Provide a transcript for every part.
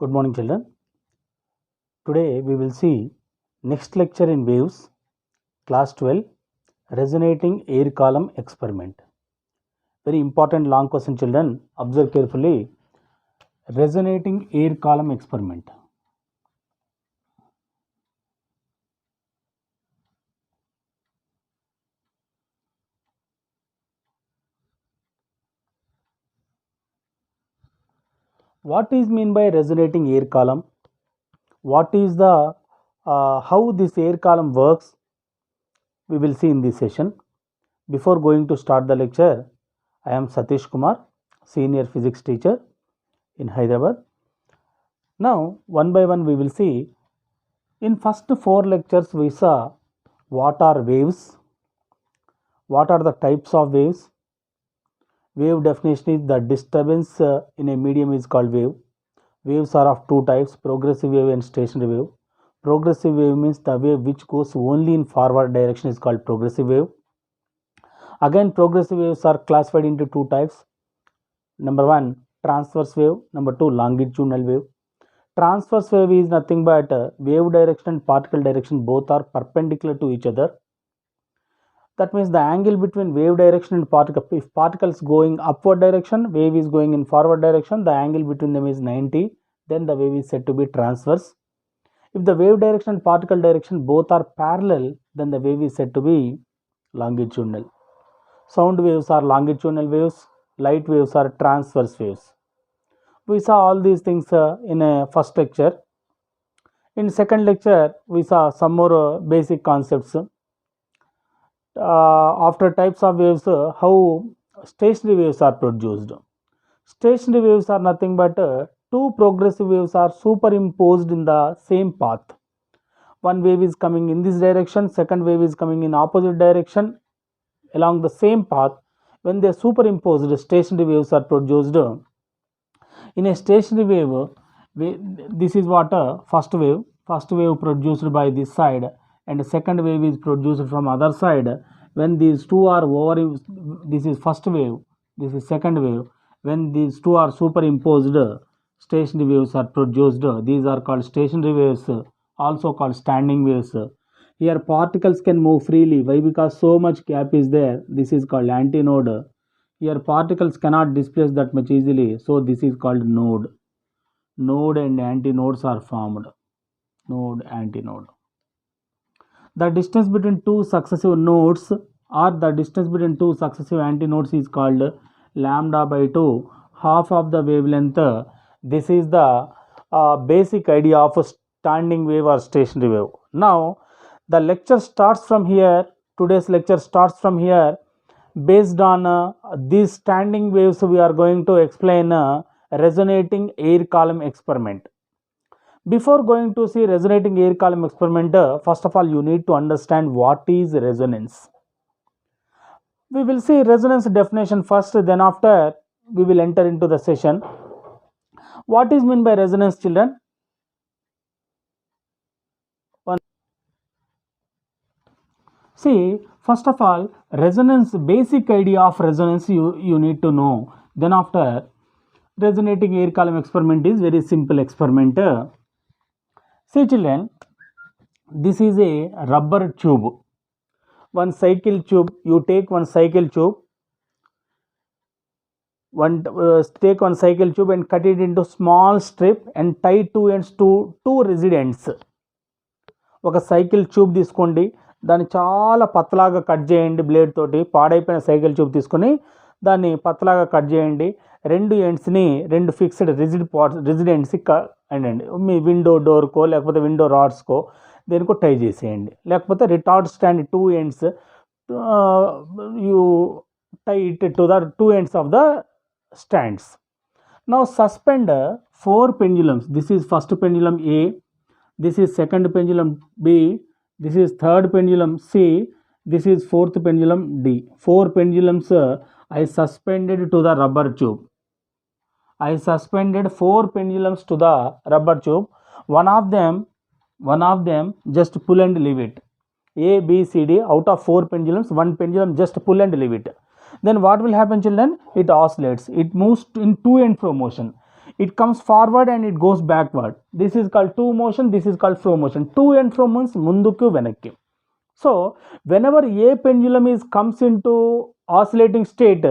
Good morning, children. Today we will see next lecture in waves, class 12, resonating air column experiment. Very important long question, children. Observe carefully. Resonating air column experiment. What is mean by resonating air column? What is the how this air column works? We will see in this session. Before going to start the lecture, I am Satish Kumar, senior physics teacher in Hyderabad. Now, one by one we will see. In first 4 lectures we saw what are waves, what are the types of waves. Wave definition is the disturbance in a medium is called wave. Waves are of two types, progressive wave and stationary wave. Progressive wave means the wave which goes only in forward direction is called progressive wave. Again, progressive waves are classified into two types. Number 1, transverse wave. Number 2, longitudinal wave. Transverse wave is nothing but wave direction and particle direction both are perpendicular to each other. That means the angle between wave direction and particle, if particles going upward direction, wave is going in forward direction, the angle between them is 90, then the wave is said to be transverse. If the wave direction and particle direction both are parallel, then the wave is said to be longitudinal. Sound waves are longitudinal waves, light waves are transverse waves. We saw all these things in a first lecture. In second lecture, we saw some more basic concepts. After types of waves, how stationary waves are produced. Stationary waves are nothing but two progressive waves are superimposed in the same path. One wave is coming in this direction, second wave is coming in opposite direction along the same path. When they are superimposed, stationary waves are produced. In a stationary wave, this is what first wave produced by this side and the second wave is produced from other side. When these two are over, this is first wave, this is second wave. When these two are superimposed, stationary waves are produced. These are called stationary waves, also called standing waves. Here particles can move freely. Why? Because so much gap is there. This is called antinode. Here particles cannot displace that much easily. So this is called node. Node and antinodes are formed. Node, antinode. The distance between two successive nodes or the distance between two successive antinodes is called lambda by 2, half of the wavelength. This is the basic idea of a standing wave or stationary wave. Now, the lecture starts from here. Today's lecture starts from here. Based on these standing waves, we are going to explain resonating air column experiment. Before going to see resonating air column experiment, first of all, you need to understand what is resonance. We will see resonance definition first, then after we will enter into the session. What is meant by resonance, children? See, first of all, resonance, basic idea of resonance you need to know. Then after, resonating air column experiment is very simple experiment. See children, this is a rubber tube. One cycle tube, you take one cycle tube, take one cycle tube and cut it into small strip and tie two ends to two rigid ends. ఒక cycle tube తీసుకోండి, దాన్ని చాలా పతలాగా cut చేయండి blade తోటి. పాడైపోయిన cycle tube తీసుకొని దాన్ని పతలాగా cut చేయండి. రెండు ఎండ్స్ని రెండు ఫిక్స్డ్ రిజిడ్ ఎండ్స్ అండి మీ విండో డోర్కో లేకపోతే విండో రాడ్స్కో దేనికో టై చేసేయండి. లేకపోతే retort stand two ends you tie it to the two ends of the stands. Now suspend 4 pendulums. This is first pendulum A, this is second pendulum B, this is third pendulum C, this is fourth pendulum D. 4 pendulums I suspended to the rubber tube. I suspended 4 pendulums to the rubber tube. One of them just pull and leave it. A, B, C, D, out of 4 pendulums, one pendulum just pull and leave it. Then what will happen, children? It oscillates. It moves in to and fro motion. it comes forward and it goes backward. This is called to motion, this is called fro motion. To and fro means munduku venakki. So whenever a pendulum is comes into oscillating state,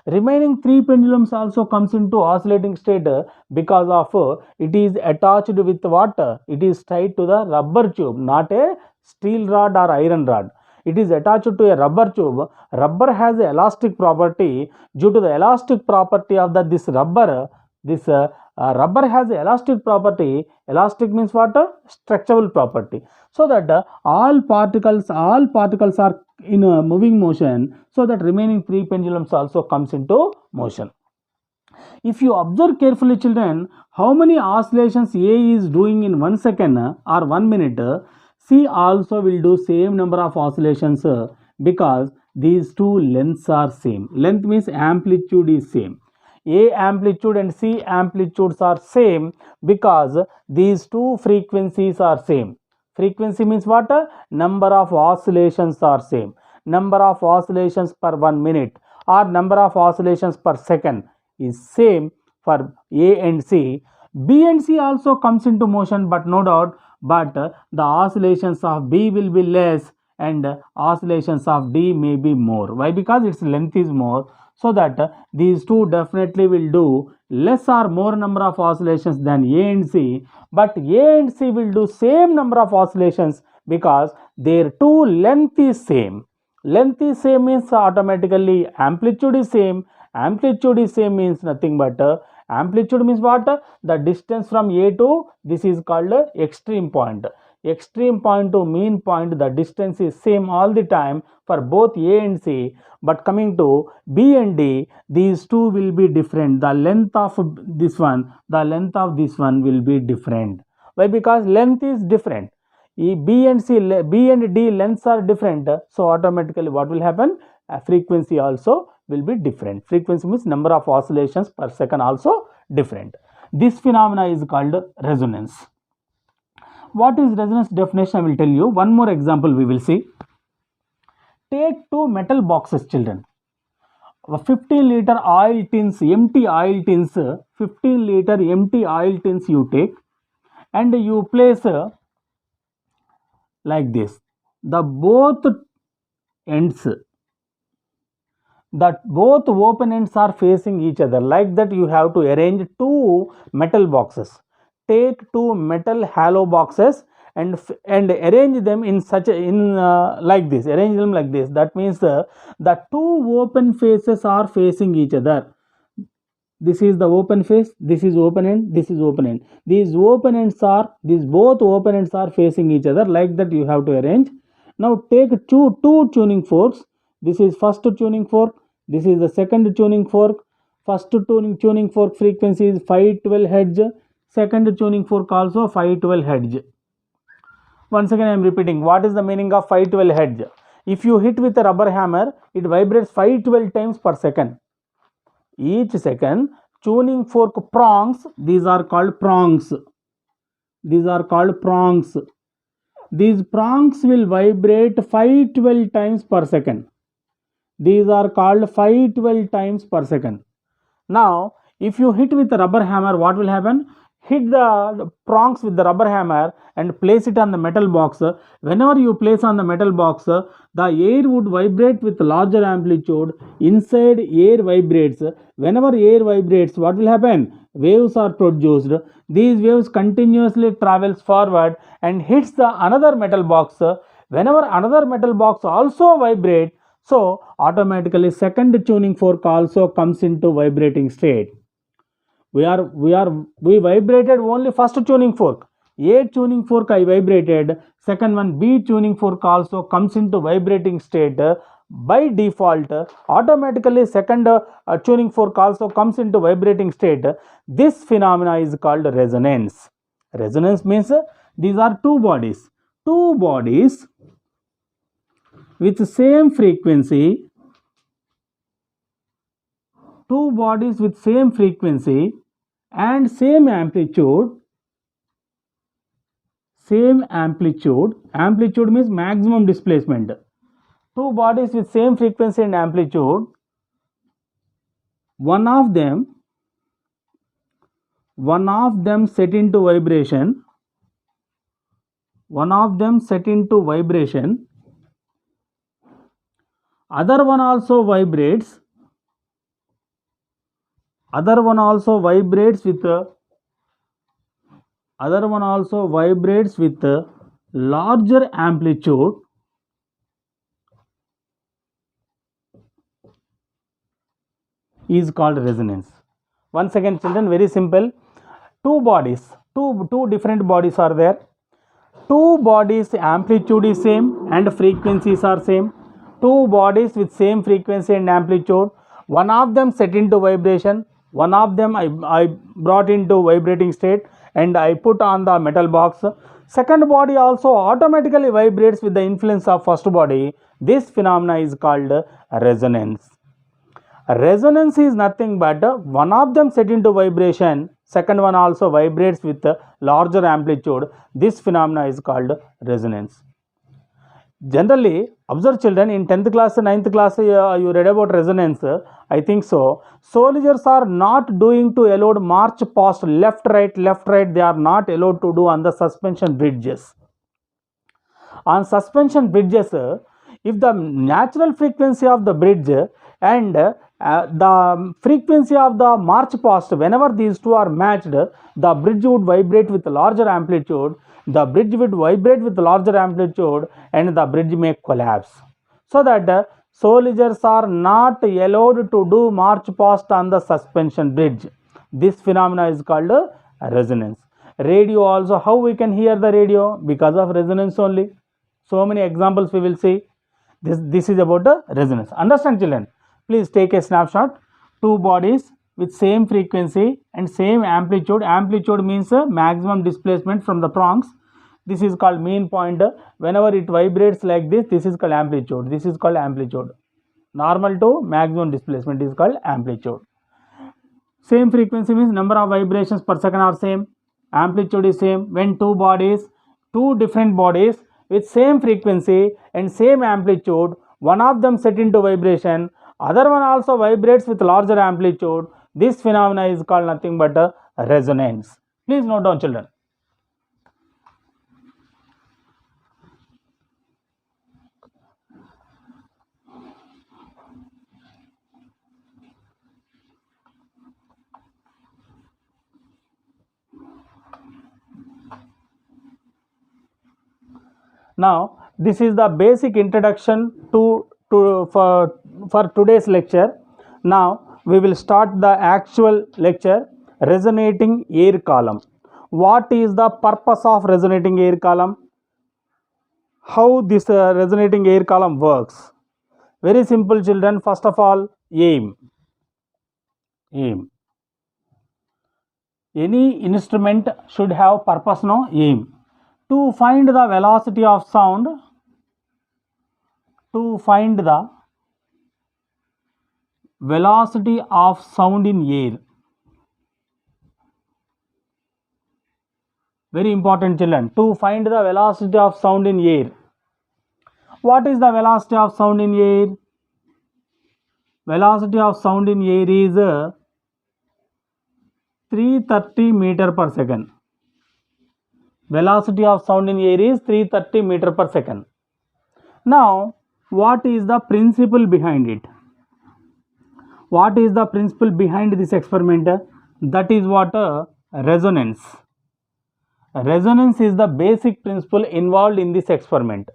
remaining three pendulums also comes into oscillating state because of it is attached with what? It is tied to the rubber tube, not a steel rod or iron rod. It is attached to a rubber tube. Rubber has a elastic property. Due to the elastic property of this rubber, this rubber has a elastic property. Elastic means what? Stretchable property. So that all particles are in a moving motion, so that remaining three pendulums also comes into motion. If you observe carefully, children, how many oscillations A is doing in 1 second or 1 minute, C also will do same number of oscillations because these two lengths are same. Length means amplitude is same. A amplitude and C amplitudes are same because these two frequencies are same. Frequency means what? Number of oscillations are same. Number of oscillations per 1 minute or number of oscillations per second is same for A and C. B and C also comes into motion, but no doubt, but the oscillations of B will be less and oscillations of D may be more. Why? Because its length is more. So that these two definitely will do less or more number of oscillations than A and C, but A and C will do same number of oscillations because their two length is same. Length is same means automatically amplitude is same. Amplitude is same means nothing but amplitude means what? The distance from A to this is called extreme point. Extreme point to mean point, the distance is same all the time for both A and C. But coming to B and D, these two will be different. The length of this one, the length of this one will be different. Why? Because length is different. B and D lengths are different. So automatically what will happen? Frequency also will be different. Frequency means number of oscillations per second also different. This phenomena is called resonance. What is resonance definition? I will tell you. One more example we will see. Take two metal boxes, children. 15-liter oil tins, empty oil tins, 15-liter empty oil tins you take and you place like this. The both ends, that both open ends are facing each other. Like that you have to arrange two metal boxes. Take two metal hollow boxes and arrange them in such like this. Arrange them like this. That means the two open faces are facing each other. This is the open face, this is open end, this is open end. These both open ends are facing each other. Like that you have to arrange. Now take two tuning forks. This is first tuning fork, this is the second tuning fork. First tuning fork frequency is 512 Hz. Second tuning fork also 512 Hz. Once again I am repeating, what is the meaning of 512 Hz? If you hit with a rubber hammer, it vibrates 512 times per second. Each second, tuning fork prongs, these are called prongs. These are called prongs. These prongs will vibrate 512 times per second. These are called 512 times per second. Now, if you hit with a rubber hammer, what will happen? Hit the prongs with the rubber hammer and place it on the metal box. Whenever you place on the metal box, the air would vibrate with larger amplitude. Inside air vibrates. Whenever air vibrates, what will happen? Waves are produced. These waves continuously travels forward and hits the another metal box. Whenever another metal box also vibrates, so automatically second tuning fork also comes into vibrating state. We vibrated only first tuning fork. A tuning fork I vibrated. Second one B tuning fork also comes into vibrating state. By default, automatically second tuning fork also comes into vibrating state. This phenomena is called resonance. Resonance means these are two bodies. Two bodies with same frequency. Two bodies with same frequency and same amplitude. Amplitude means maximum displacement. Two bodies with same frequency and amplitude. One of them one of them set into vibration, other one also vibrates, with larger amplitude, is called resonance. Once again children, very simple. Two different bodies are there. Two bodies amplitude is same and frequencies are same. Two bodies with same frequency and amplitude. One of them set into vibration, one of them I brought into vibrating state and I put on the metal box. Second body also automatically vibrates with the influence of first body. This phenomena is called resonance. Resonance is nothing but one of them set into vibration, second one also vibrates with larger amplitude. This phenomena is called resonance. Generally, observe children, in 10th class, 9th class, you read about resonance, I think so. Soldiers are not doing to allowed march past left, right, they are not allowed to do on the suspension bridges. On suspension bridges, if the natural frequency of the bridge and the frequency of the march past, whenever these two are matched, the bridge would vibrate with larger amplitude, and the bridge may collapse. So that soldiers are not allowed to do march past on the suspension bridge. This phenomena is called resonance. Radio also, how we can hear the radio? Because of resonance only. So many examples we will see. This is about the resonance. Understand children? Please take a snapshot. Two bodies with same frequency and same amplitude. Amplitude means maximum displacement from the prongs. This is called mean point. Whenever it vibrates like this, this is called amplitude. This is called amplitude. Normal to maximum displacement is called amplitude. Same frequency means number of vibrations per second are same. Amplitude is same. When two different bodies with same frequency and same amplitude, one of them set into vibration, other one also vibrates with larger amplitude, this phenomena is called nothing but a resonance. Please note down children. Now, this is the basic introduction for today's lecture. Now, we will start the actual lecture, resonating air column. What is the purpose of resonating air column? How this resonating air column works? Very simple children. First of all, aim. Any instrument should have purpose, no? Aim. To find the velocity of sound, in air. Very important children. To find the velocity of sound in air. What is the velocity of sound in air? Velocity of sound in air is 330 meter per second. Velocity of sound in air is 330 meter per second. Now, what is the principle behind it? What is the principle behind this experiment? That is what resonance. Resonance is the basic principle involved in this experiment.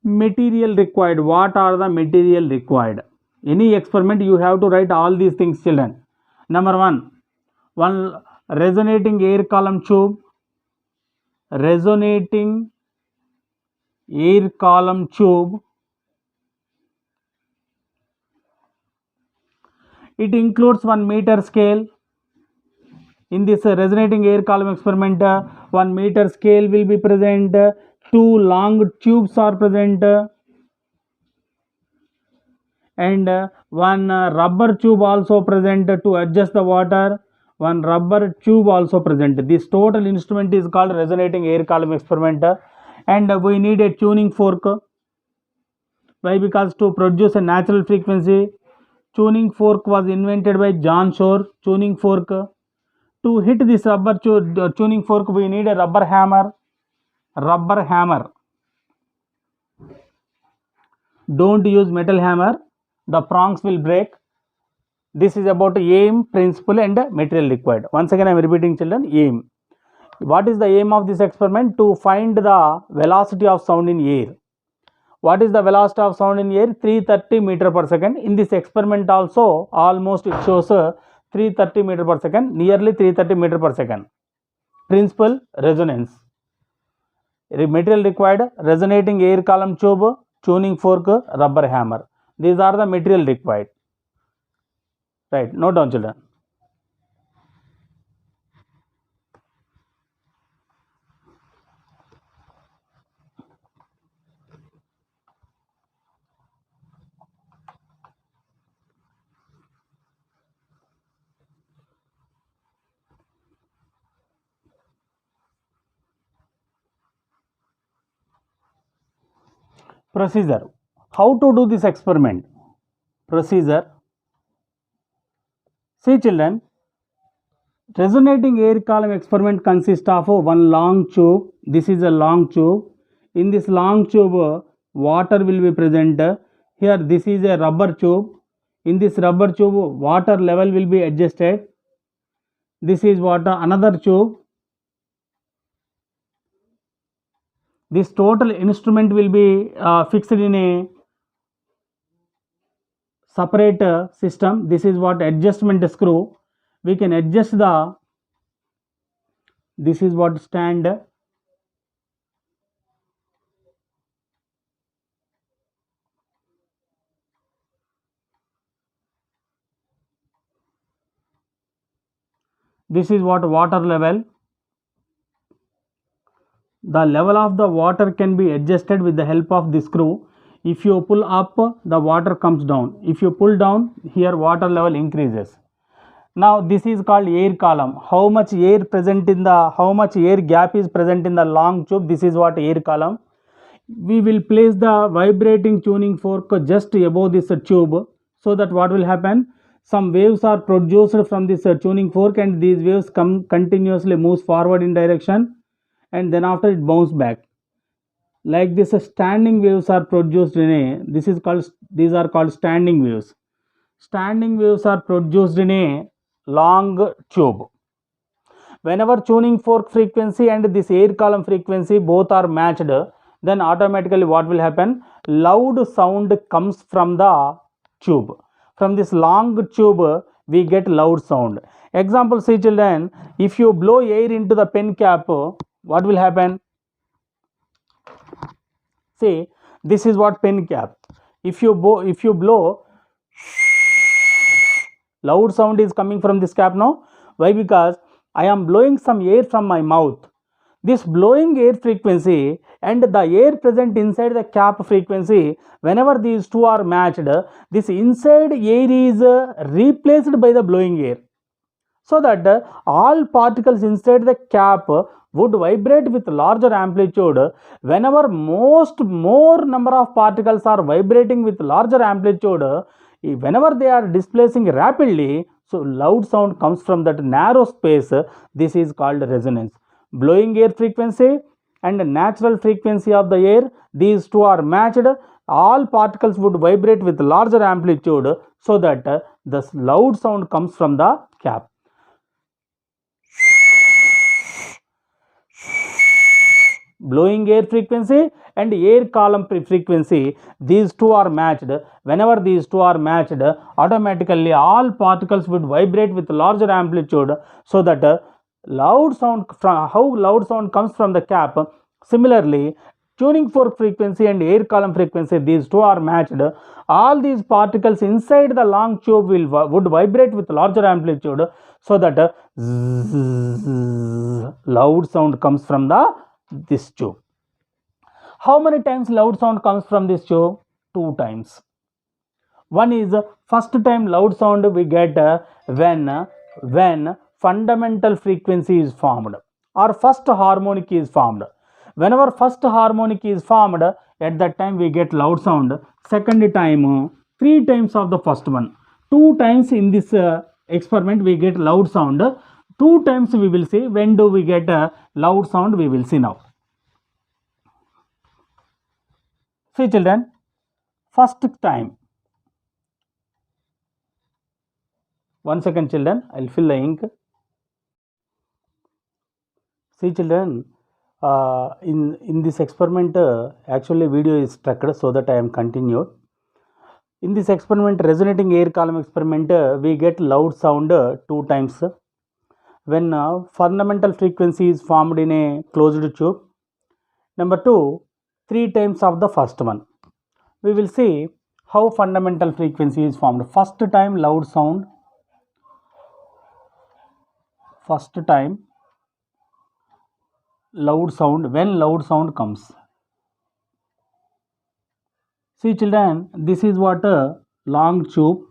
Material required. What are the material required? Any experiment you have to write all these things children. Number one resonating air column tube. Resonating air column tube. It includes 1 meter scale. In this resonating air column experiment, 1 meter scale will be present. Two long tubes are present. And one rubber tube also present to adjust the water. One rubber tube also present. This total instrument is called resonating air column experiment. And we need a tuning fork. Why? Because to produce a natural frequency, tuning fork was invented by John Shore. Tuning fork. To To hit this tuning fork, we need a rubber hammer. Don't use metal hammer, the prongs will break. This is about aim, principle and material required. Once again I am repeating, children. Aim. What is the aim of this experiment? To find the velocity of sound in air. What is the velocity of sound in air? 330 meter per second. In this experiment also, almost it shows 330 meter per second, nearly 330 meter per second. Principle, resonance. Material required, resonating air column tube, tuning fork, rubber hammer. These are the material required. Right, note down, children. Procedure. How to do this experiment? Procedure. See, children, resonating air column experiment consists of one long tube. This is a long tube. In this long tube, water will be present. Here, this is a rubber tube. In this rubber tube, water level will be adjusted. This is water, another tube. This total instrument will be fixed in a separate system. This is what adjustment screw. We can adjust the, this is what stand. This is what water level. The level of the water can be adjusted with the help of this screw. If you pull up, the water comes down. If you pull down, here water level increases. Now this is called air column. How much air gap is present in the long tube? This is what air column. We will place the vibrating tuning fork just above this tube, so that what will happen? Some waves are produced from this tuning fork, and these waves continuously moves forward in direction, and then after it bounce back. Like this, standing waves are produced in a, these are called standing waves. Standing waves are produced in a long tube. Whenever tuning fork frequency and this air column frequency both are matched, then automatically what will happen? Loud sound comes from the tube. From this long tube, we get loud sound. Example, see, children, if you blow air into the pen cap, what will happen? See, this is what pen cap. If you blow, loud sound is coming from this cap now. Why? Because I am blowing some air from my mouth. This blowing air frequency and the air present inside the cap frequency, whenever these two are matched, this inside air is replaced by the blowing air, so that all particles inside the cap would vibrate with larger amplitude. Whenever more number of particles are vibrating with larger amplitude, whenever they are displacing rapidly, so loud sound comes from that narrow space. This is called resonance. Blowing air frequency and natural frequency of the air, these two are matched. All particles would vibrate with larger amplitude, so that the loud sound comes from the cap. Blowing air frequency and air column frequency, these two are matched. Whenever these two are matched, automatically all particles would vibrate with larger amplitude, so that loud sound, how loud sound comes from the cap. Similarly, tuning fork frequency and air column frequency, these two are matched. All these particles inside the long tube would vibrate with larger amplitude, so that loud sound comes from this tube. How many times loud sound comes from this tube? 2 times. One is first time loud sound we get when fundamental frequency is formed or first harmonic is formed. Whenever first harmonic is formed, at that time we get loud sound. Second time, 3 times of the first one. 2 times in this experiment we get loud sound. 2 times we will see. When do we get a loud sound? We will see now. See children, first time. 1 second children, I'll fill the ink. See children, in this experiment, actually video is struck so that I am continued. In this experiment, resonating air column experiment, we get loud sound 2 times. When fundamental frequency is formed in a closed tube. Number 2, 3 times of the first one. We will see how fundamental frequency is formed. First time loud sound. First time loud sound, when loud sound comes. See children, this is what a long tube.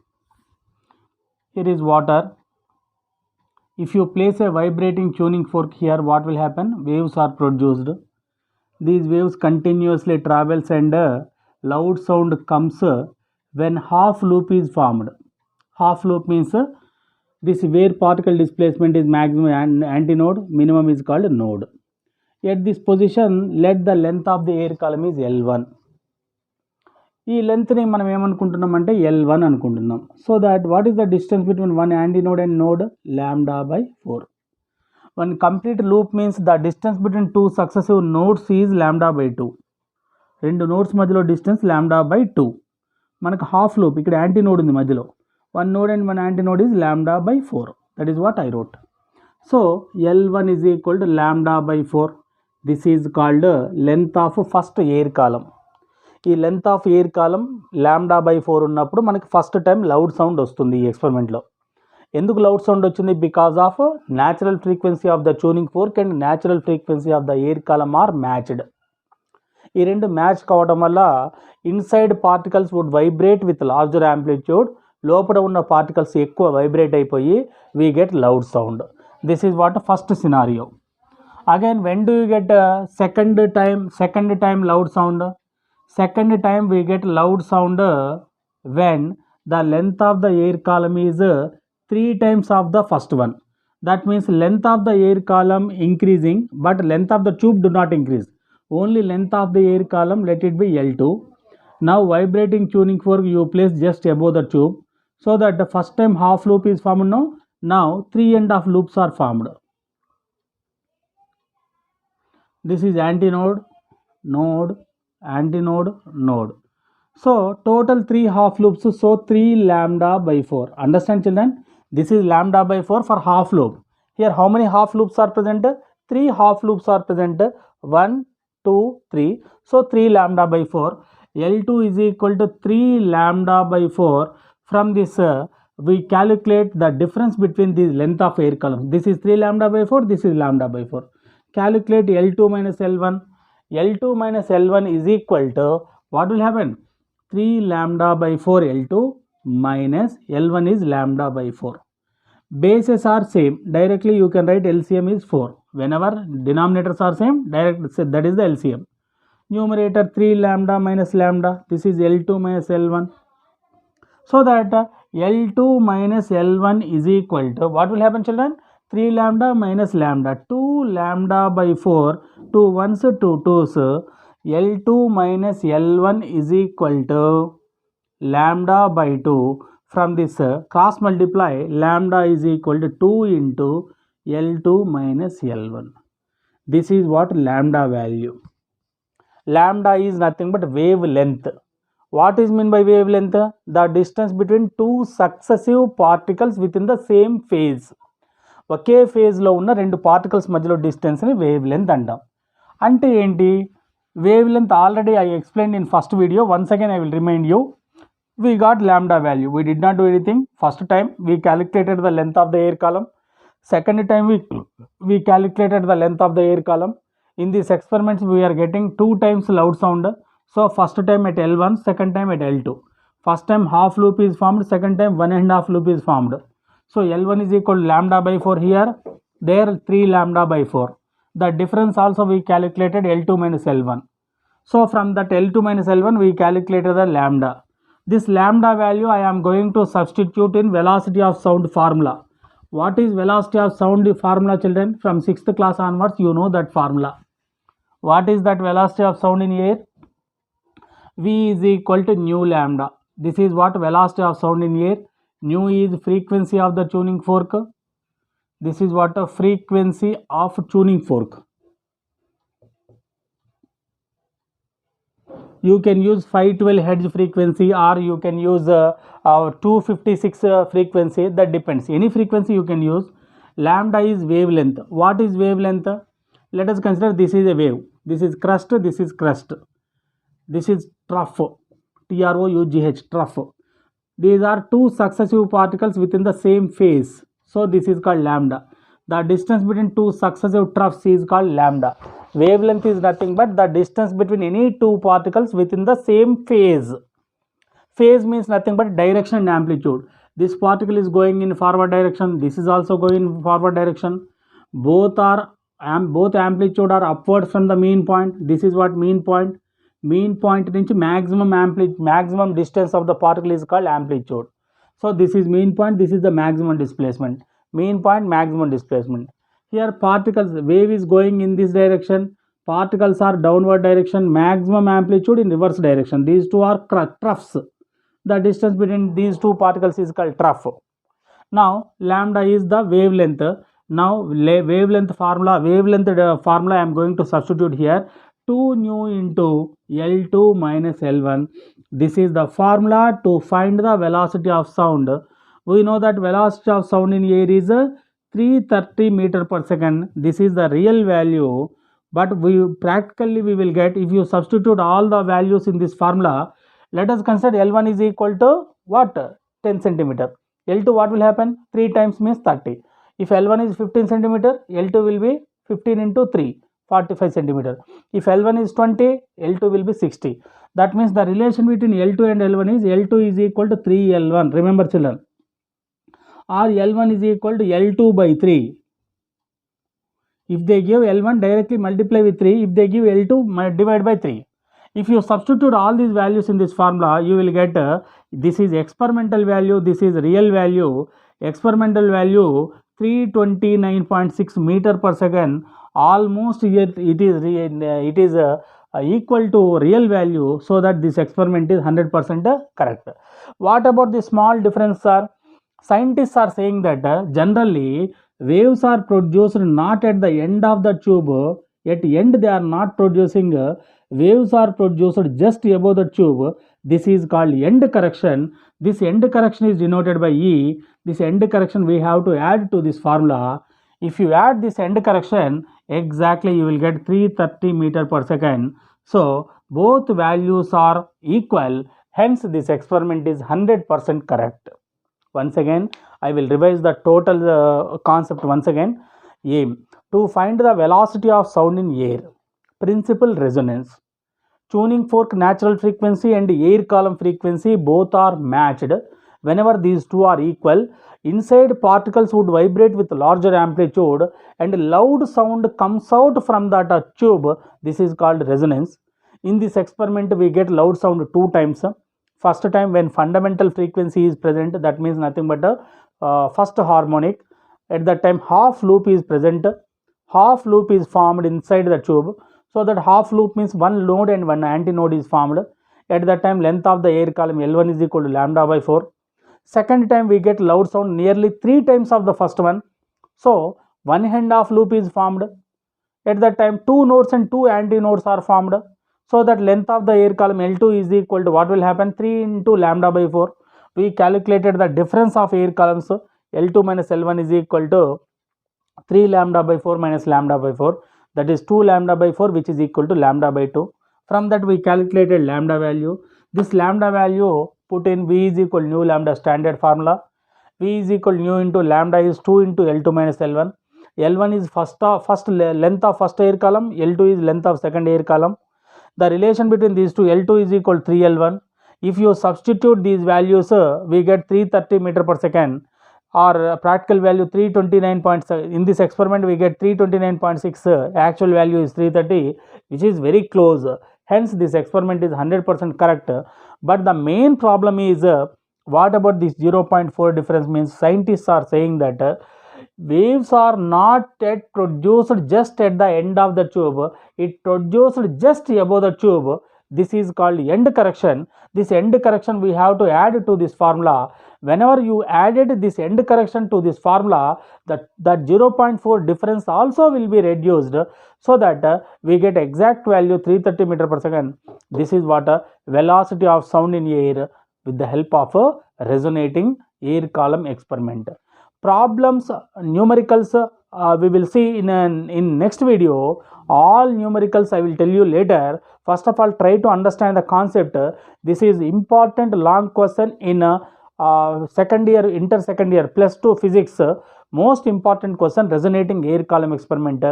Here is water. If you place a vibrating tuning fork here, what will happen? Waves are produced. These waves continuously travels and loud sound comes when half loop is formed. Half loop means this where particle displacement is maximum and antinode, minimum is called node. At this position, let the length of the air column is L1. ఈ లెంత్ని మనం ఏమనుకుంటున్నాం అంటే L1 అనుకుంటున్నాం. So that what is the distance between one antinode and node? λ/4. One complete loop means the distance between 2 successive nodes is λ/2. రెండు nodes మధ్యలో distance λ/2. మనకు half loop ఇక్కడ antinode ఉంది మధ్యలో. One node and one antinode is λ/4. That is what I wrote. So L1 is equal to λ/4. This is called length of first air column. ఈ length of air కాలం λ/4 ఉన్నప్పుడు మనకి first time loud sound వస్తుంది ఈ ఎక్స్పెరిమెంట్లో. ఎందుకు loud sound వచ్చింది? Because of natural frequency of the tuning fork and natural frequency of the air column are matched. ఈ రెండు మ్యాచ్ కావడం వల్ల inside particles would vibrate with larger amplitude. లోపల ఉన్న పార్టికల్స్ ఎక్కువ వైబ్రేట్ అయిపోయి we get loud sound. This is what first scenario. Again when do you get second time loud sound? Second time we get loud sound when the length of the air column is 3 times of the first one. That means length of the air column increasing, but length of the tube do not increase. Only length of the air column, let it be L2. Now vibrating tuning fork you place just above the tube, so that the first time half loop is formed. Now 3.5 loops are formed. This is antinode, node, antinode, node. So total 3 half loops, so 3 λ/4. Understand children? This is λ/4 for half loop. Here how many half loops are present? 3 half loops are present. 1, 2, 3. So 3 λ/4. L2 is equal to 3 λ/4. From this we calculate the difference between the length of air columns. This is 3 λ/4, this is λ/4. Calculate L2 minus L1. L2 minus L1 is equal to, what will happen? 3 λ/4 L2 minus L1 is λ/4. Bases are same. Directly you can write LCM is 4. Whenever denominators are same, that is the LCM. Numerator 3 λ minus λ. This is L2 minus L1. So that L2 minus L1 is equal to, what will happen children? 3 λ minus λ. 2 λ/4. 2 ones, 2 twos. L2 minus L1 is equal to λ/2. From this cross multiply, λ is equal to 2 into L2 minus L1. This is what lambda value. Lambda is nothing but wavelength. What is meant by wavelength? The distance between two successive particles within the same phase. ఒకే ఫేజ్లో ఉన్న రెండు particles మధ్యలో డిస్టెన్స్ని wave length అంటాం. అంటే ఏంటి? Wavelength already I explain in first video. Once again I will remind you. We got lambda value. We did not do anything. First time we calculated the length of the air column. Second time we calculated the length of the air column. In these experiments we are getting 2 times loud sound. So first time at L1, second time at L2. First time half loop is formed, second time 1.5 loop is formed. So L1 is equal to λ/4 here, there 3 λ/4. The difference also we calculated L2 minus L1. So from that L2 minus L1 we calculated the lambda. This lambda value I am going to substitute in velocity of sound formula. What is velocity of sound formula, children? From 6th class onwards, you know that formula. What is that velocity of sound in air? V is equal to nu lambda. This is what velocity of sound in air. Nu is frequency of the tuning fork. This is what a frequency of tuning fork. You can use 512 hertz frequency, or you can use 256 frequency. That depends. Any frequency you can use. Lambda is wavelength. What is wavelength? Let us consider this is a wave. This is crust. This is crust. This is trough. TROUGH, trough. These are two successive particles within the same phase. So this is called lambda. The distance between two successive troughs is called lambda. Wavelength is nothing but the distance between any two particles within the same phase. Phase means nothing but direction and amplitude. This particle is going in forward direction. This is also going in forward direction. Both amplitude are upward from the mean point. This is what mean point. Mean point nunchi maximum distance of the particle is called amplitude. So this is mean point. This is the maximum displacement. Mean point, maximum displacement. Here particles, wave is going in this direction. Particles are downward direction. Maximum amplitude in reverse direction. These two are troughs. The distance between these two particles is called trough. Now lambda is the wavelength. Now wavelength formula I am going to substitute here. 2 nu into L2 minus L1. This is the formula to find the velocity of sound. We know that velocity of sound in air is 330 meter per second. This is the real value, but we will get, if you substitute all the values in this formula. Let us consider L1 is equal to what? 10 centimeter. L2 what will happen? 3 times means 30. If L1 is 15 centimeter, L2 will be 15 into 3, 45 centimeter. If L1 is 20, L2 will be 60. That means the relation between L2 and L1 is L2 is equal to 3L1. Remember children. Or L1 is equal to L2 by 3. If they give L1, directly multiply with 3. If they give L2, divide by 3. If you substitute all these values in this formula, you will get this is experimental value, this is real value. Experimental value 329.6 meter per second. Almost it is equal to real value, so that this experiment is 100% correct. What about the small difference, sir? Scientists are saying that generally waves are produced not at the end of the tube. At the end they are not producing. Waves are produced just above the tube. This is called end correction. This end correction is denoted by E. This end correction we have to add to this formula. If you add this end correction, exactly you will get 330 meter per second. So both values are equal. Hence this experiment is 100% correct. Once again, I will revise the total concept once again. Aim to find the velocity of sound in air. Principal resonance. Tuning fork natural frequency and air column frequency both are matched. Whenever these two are equal, inside particles would vibrate with larger amplitude and loud sound comes out from that tube. This is called resonance. In this experiment, we get loud sound 2 times. First time when fundamental frequency is present, that means nothing but a first harmonic. At that time half loop is present. Half loop is formed inside the tube. So that half loop means one node and one antinode is formed. At that time length of the air column L1 is equal to lambda by 4. Second time we get loud sound nearly 3 times of the first one. So one end of loop is formed. At that time 2 nodes and 2 antinodes are formed. So that length of the air column L2 is equal to what will happen? 3 into lambda by 4. We calculated the difference of air columns. L2 minus L1 is equal to 3 lambda by 4 minus lambda by 4. That is 2 lambda by 4, which is equal to lambda by 2. From that we calculated lambda value. This lambda value put in V is equal to nu lambda, standard formula. V is equal to nu into lambda is 2 into L2 minus L1. L1 is first length of first air column. L2 is length of second air column. The relation between these two, L2 is equal to 3L1. If you substitute these values, we get 330 meter per second, or practical value 329.6. In this experiment we get 329.6. Actual value is 330, which is very close. Hence this experiment is 100% correct. But the main problem is what about this 0.4 difference? Means scientists are saying that waves are not yet produced just at the end of the tube, it produced just above the tube. This is called end correction. This end correction we have to add to this formula. Whenever you added this end correction to this formula, that 0.4 difference also will be reduced, so that we get exact value 330 meter per second. This is what velocity of sound in air with the help of a resonating air column experiment. Problems, numericals, we will see in next video. All numericals I will tell you later. First of all, try to understand the concept. This is important long question in second year, inter second year +2 physics. Most important question, resonating air column experiment.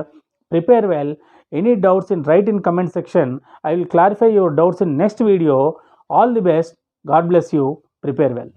Prepare well. Any doubts in write in comment section. I will clarify your doubts in next video. All the best. God bless you. Prepare well.